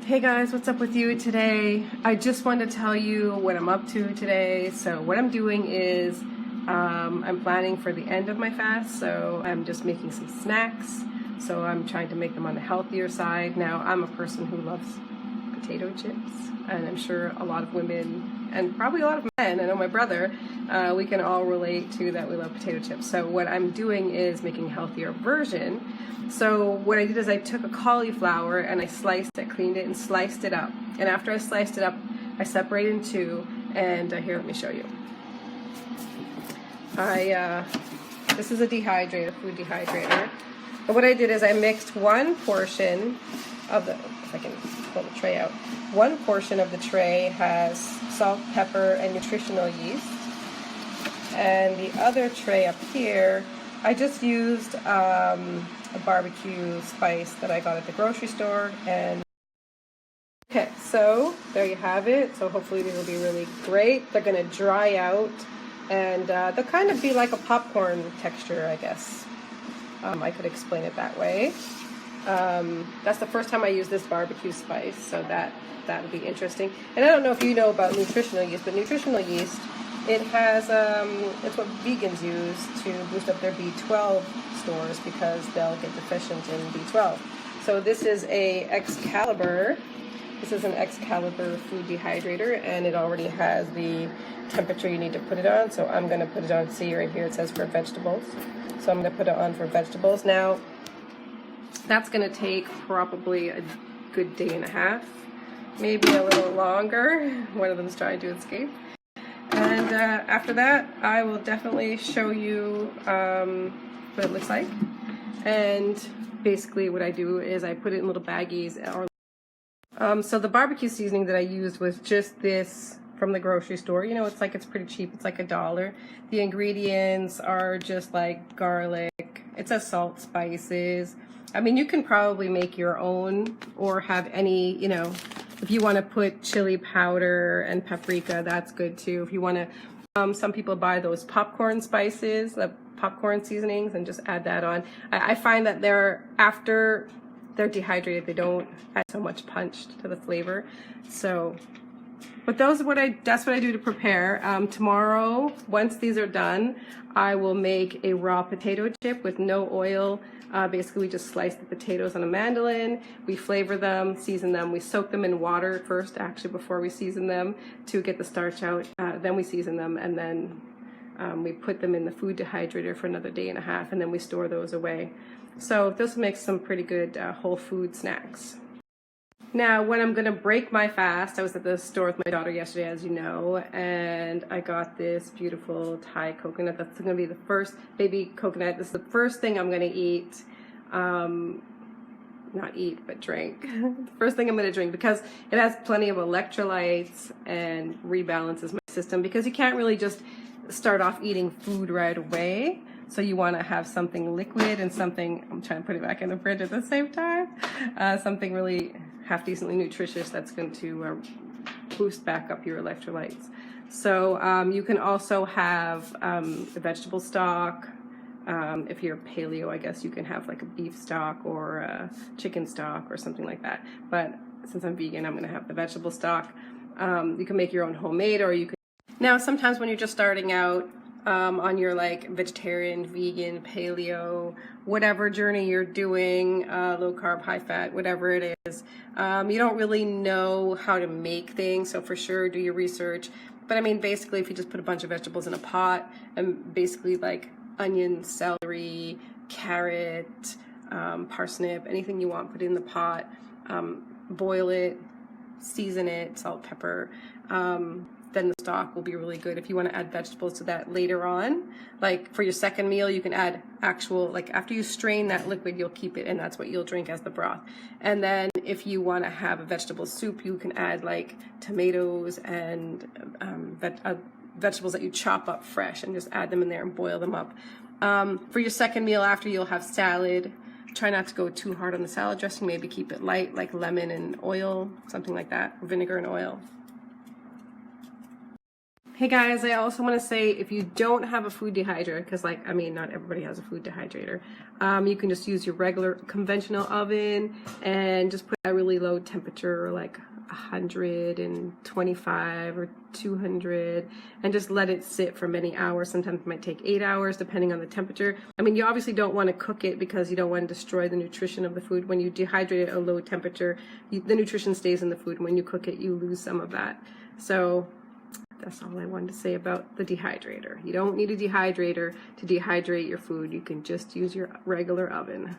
Hey guys, what's up with you today? I just wanted to tell you what I'm up to today. So what I'm doing is I'm planning for the end of my fast, so I'm just making some snacks. So I'm trying to make them on the healthier side. Now, I'm a person who loves potato chips, and I'm sure a lot of women and probably a lot of men, I know my brother, we can all relate to that we love potato chips. So what I'm doing is making a healthier version. So what I did is I took a cauliflower and I sliced it, cleaned it, and sliced it up. And after I sliced it up, I separated it in two. And here, let me show you. This is a dehydrator, food dehydrator. And what I did is I mixed one portion of the, if I can pull the tray out, one portion of the tray has salt, pepper, and nutritional yeast. And the other tray up here, I just used a barbecue spice that I got at the grocery store. And okay, so there you have it. So hopefully these will be really great. They're going to dry out, and they'll kind of be like a popcorn texture, I guess. I could explain it that way. That's the first time I used this barbecue spice, so that would be interesting. And I don't know if you know about nutritional yeast, but nutritional yeast, it has it's what vegans use to boost up their B12 stores because they'll get deficient in B12. So this is a Excalibur. This is an Excalibur food dehydrator, and it already has the temperature you need to put it on. So I'm going to put it on. See right here, it says for vegetables. So I'm going to put it on for vegetables. Now, that's going to take probably a good day and a half, maybe a little longer. One of them's trying to escape. And after that, I will definitely show you what it looks like. And basically what I do is I put it in little baggies. So the barbecue seasoning that I used was just this from the grocery store. You know, it's pretty cheap. It's like $1. The ingredients are just like garlic. It says salt, spices. I mean, you can probably make your own or have any, you know, if you want to put chili powder and paprika, that's good too. If you want to, some people buy those popcorn spices, the popcorn seasonings, and just add that on. I find that after they're dehydrated, they don't add so much punch to the flavor. So, but that's what I do to prepare. Tomorrow, once these are done, I will make a raw potato chip with no oil. Basically, we just slice the potatoes on a mandolin, we flavor them, season them, we soak them in water first, actually, before we season them to get the starch out. Then we season them, and then we put them in the food dehydrator for another day and a half, and then we store those away. So this makes some pretty good whole food snacks. Now, when I'm going to break my fast, I was at the store with my daughter yesterday, as you know, and I got this beautiful Thai coconut. That's going to be the first baby coconut. This is the first thing I'm going to eat. Not eat, but drink. The first thing I'm going to drink, because it has plenty of electrolytes and rebalances my system, because you can't really just start off eating food right away. So you want to have something liquid and something, I'm trying to put it back in the fridge at the same time, something really half-decently nutritious that's going to boost back up your electrolytes. So you can also have vegetable stock. If you're paleo, I guess you can have like a beef stock or a chicken stock or something like that. But since I'm vegan, I'm going to have the vegetable stock. You can make your own homemade, or you can. Now, sometimes when you're just starting out, on your like vegetarian, vegan, paleo, whatever journey you're doing, low carb, high fat, whatever it is, you don't really know how to make things. So for sure, do your research. But I mean, basically, if you just put a bunch of vegetables in a pot, and basically like onion, celery, carrot, parsnip, anything you want, put it in the pot, boil it, season it, salt, pepper, then the stock will be really good. If you want to add vegetables to that later on, like for your second meal, you can add actual, like after you strain that liquid, you'll keep it, and that's what you'll drink as the broth. And then if you want to have a vegetable soup, you can add like tomatoes and vegetables that you chop up fresh and just add them in there and boil them up. For your second meal after, you'll have salad. Try not to go too hard on the salad dressing, maybe keep it light, like lemon and oil, something like that, vinegar and oil. Hey guys, I also want to say if you don't have a food dehydrator, because like, I mean, not everybody has a food dehydrator, you can just use your regular conventional oven and just put a really low temperature, like 125 or 200, and just let it sit for many hours. Sometimes it might take 8 hours depending on the temperature. I mean, you obviously don't want to cook it because you don't want to destroy the nutrition of the food. When you dehydrate it at a low temperature, the nutrition stays in the food. When you cook it, you lose some of that. So that's all I wanted to say about the dehydrator. You don't need a dehydrator to dehydrate your food. You can just use your regular oven.